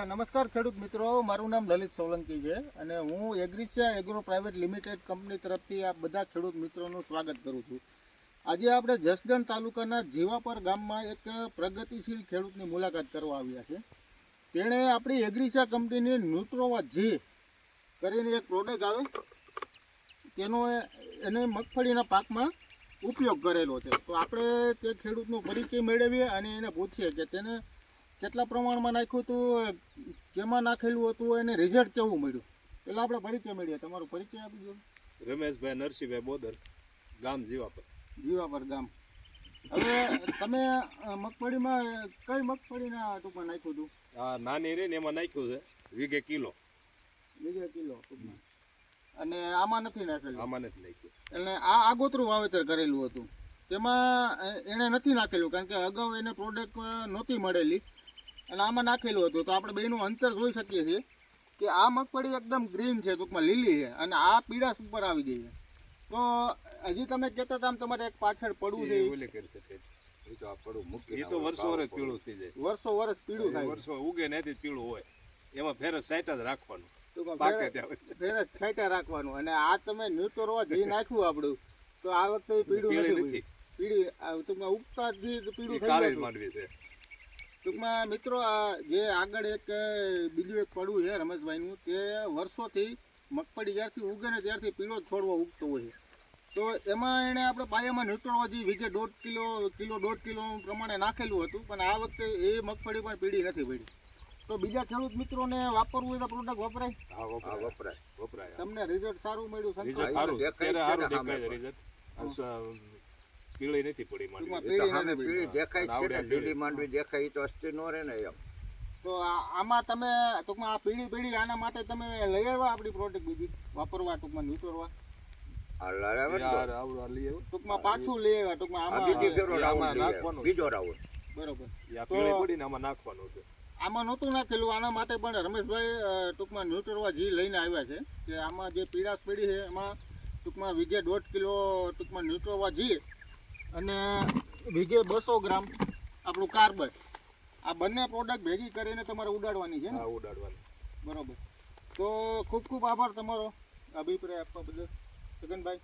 નમસ્કાર ખેડૂત મિત્રો, મારું નામ લલિત સોલંકી છે અને હું એગ્રીસિયા એગ્રો પ્રાઇવેટ લિમિટેડ કંપની તરફથી આ બધા ખેડૂત મિત્રોનું સ્વાગત કરું છું. આજે આપણે જસદણ તાલુકાના જીવાપર ગામમાં એક પ્રગતિશીલ ખેડૂતની મુલાકાત કરવા આવ્યા છે. તેણે આપણી એગ્રીસિયા કંપનીની ન્યુટ્રોવા જે કરીને એક પ્રોડક્ટ આવે તેનો એને મગફળીના પાકમાં ઉપયોગ કરેલો છે. તો આપણે તે ખેડૂતનો પરિચય મેળવીએ અને એને પૂછીએ કે તેને કેટલા પ્રમાણમાં નાખ્યું હતું, કેમાં નાખેલું હતું, એને રિઝલ્ટ કેવું મળ્યું. પેલા આપણે પરિચય મેળવીએ. તમારો પરિચય આપી દો. રમેશભાઈ નરસિંહભાઈ બોદર, ગામ જીવાપર. જીવાપર ગામ. હવે તમે મગફળીમાં કઈ મગફળીના ટૂંકમાં નાખ્યું હતું? આ નાની રે ને એમાં નાખ્યું છે વીઘે કિલો. વીઘે કિલો ટૂંકમાં. અને આમાં નથી નાખેલું? આમાં નથી નાખ્યું. એટલે આ આગોતરું વાવેતર કરેલું હતું, તેમાં એણે નથી નાખેલું કારણ કે અગાઉ એને પ્રોડક્ટ નહોતી મળેલી અને આમાં નાખેલું હતું. તો આપણે બેનું અંતર જોઈ શકીએ છીએ કે આ મગફળી એકદમ ગ્રીન છે, ટૂંકમાં લીલી છે, અને આ પીળાશ ઉપર આવી ગઈ છે. તો હજી તમે કહેતા હતા તમારે એક પાછળ પડવું છે, એ તો વર્ષો વર્ષ પીળું થઈ જાય. વર્ષો વર્ષ પીળું થાય, વર્ષો ઉગે નથી પીળું હોય. એમાં ફેર સાઈટ જ રાખવાનું, છાંટા રાખવાનું. અને આ તમે ન્યુટ્રોવા જે નાખ્યું આપણું, તો આ વખતે પીળું નથી. પીળી ટૂંકમાં ઉગતા જ પીળું થઈ જાય છે. ટૂંકમાં મિત્રો, આ જે આગળ એક બીજું એક પડવું છે રમેશભાઈનું, તે વર્ષોથી મગફળી જ્યારથી ઉગે ને ત્યારથી પીળો છોડવો ઉગતો હોય. તો એમાં એણે આપણે પાયામાં ન્યુટ્રોવા જે વીઘે 1.5 કિલો પ્રમાણે નાખેલું હતું, પણ આ વખતે એ મગફળી પણ પીળી નથી પડી. તો બીજા ખેડૂત મિત્રોને વાપરવું હોય તો પ્રોડક્ટ વપરાય. તમને રિઝલ્ટ સારું મળ્યું? પીળી નથી પડી તો આમાં તમે ટૂંકમાં આ પીળી આના માટે તમે લઈ આવ્યા આપણી પ્રોડક્ટ બીજી વાપરવા, ટૂંકમાં ન્યુટ્રોવા ટૂંકમાં પાછું લઈ આવ્યા, ટૂંકમાં આમાં નાખવાનું બીજો રાઉન્ડ. બરોબર. આમાં નાખવાનું છે. આમાં નહોતું નાખેલું. આના માટે પણ રમેશભાઈ ટૂંકમાં ન્યુટ્રોવા જી લઈને આવ્યા છે કે આમાં જે પીળાશ પડી છે એમાં ટૂંકમાં વીઘે 1.5 કિલો ટૂંકમાં ન્યુટ્રોવા જી અને વીઘે 200 ગ્રામ આપણું કાર્બન, આ બંને પ્રોડક્ટ ભેગી કરીને તમારે ઉડાડવાની છે ને? ઉડાડવાની. બરોબર. તો ખૂબ ખૂબ આભાર તમારો અભિપ્રાય આપવા બદલ છગનભાઈ.